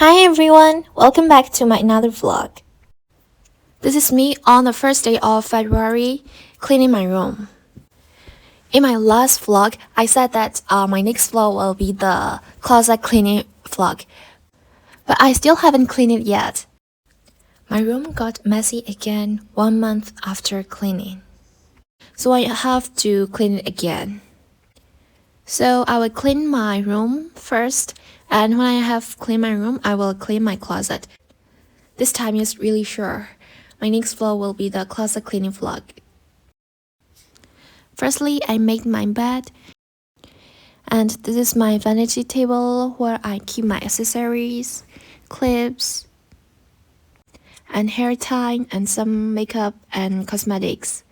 Hi everyone, welcome back to my another vlog. This is me on the first day of February cleaning my room. In my last vlog, I said that my next vlog will be the closet cleaning vlog, but I still haven't cleaned it yet. My room got messy again 1 month after cleaning, so I have to clean it again. So I will clean my room first, and when I have cleaned my room, I will clean my closet. This time is really sure. My next vlog will be the closet cleaning vlog. Firstly, I made my bed, and this is my vanity table where I keep my accessories, clips, and hair tie, and some makeup and cosmetics.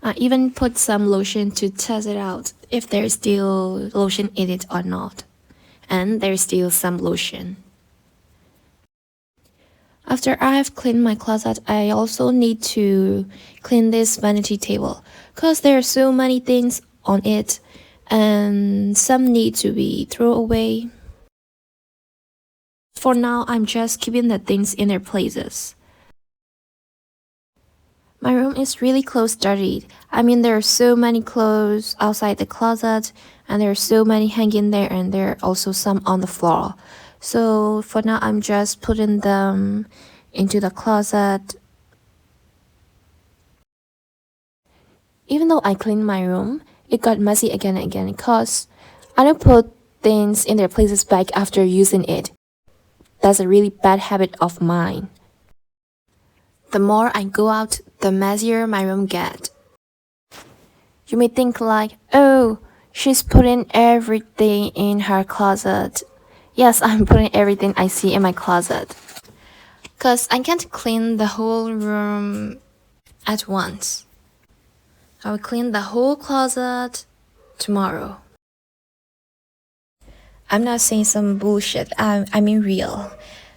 I even put some lotion to test it out if there's still lotion in it or not. And there's still some lotion. After I've cleaned my closet, I also need to clean this vanity table because there are so many things on it and some need to be thrown away. For now, I'm just keeping the things in their places. My room is really clothes dirty. I mean, there are so many clothes outside the closet, and there are so many hanging there, and there are also some on the floor. So for now, I'm just putting them into the closet. Even though I cleaned my room, it got messy again and again because I don't put things in their places back after using it. That's a really bad habit of mine. The more I go out, the messier my room gets. You may think like, oh, she's putting everything in her closet. Yes, I'm putting everything I see in my closet. Cause I can't clean the whole room at once. I will clean the whole closet tomorrow. I'm not saying some bullshit, I mean real.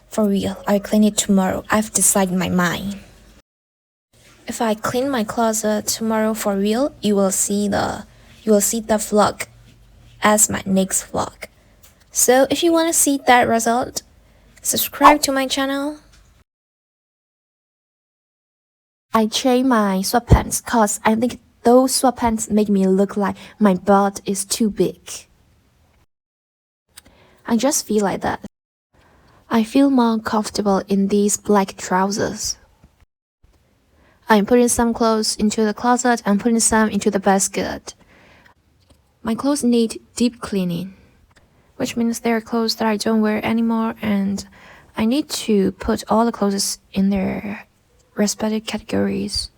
For real, I'll clean it tomorrow. I've decided my mind. If I clean my closet tomorrow for real, you will see the vlog as my next vlog. So if you want to see that result, subscribe to my channel. I changed my sweatpants cause I think those sweatpants make me look like my butt is too big. I just feel like that. I feel more comfortable in these black trousers. I'm putting some clothes into the closet and putting some into the basket. My clothes need deep cleaning, which means there are clothes that I don't wear anymore, and I need to put all the clothes in their respective categories.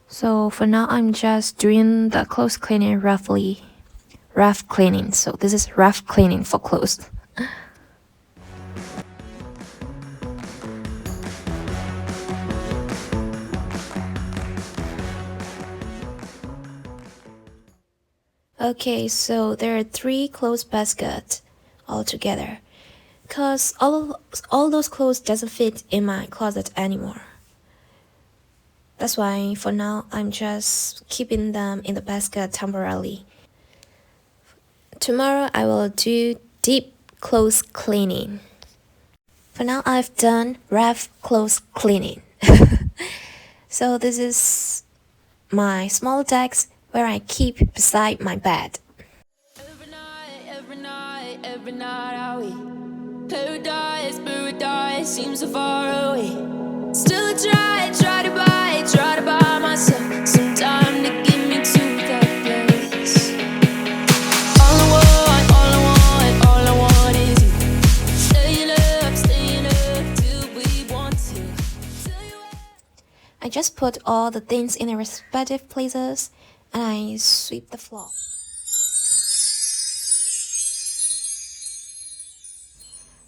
So for now, I'm just doing the clothes cleaning roughly. Rough cleaning. So this is rough cleaning for clothes. Okay, so there are 3 clothes baskets altogether, cause all those clothes doesn't fit in my closet anymore. That's why for now I'm just keeping them in the basket temporarily. Tomorrow I will do deep clothes cleaning. For now I've done rough clothes cleaning. So this is my small desk where I keep beside my bed. Every night are we paradise seems so far away. Still I try to buy myself some time to get me to that place. All I want is you. Staying up till we want to. I just put all the things in their respective places and I sweep the floor.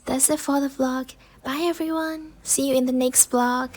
That's it for the vlog. Bye everyone. See you in the next vlog.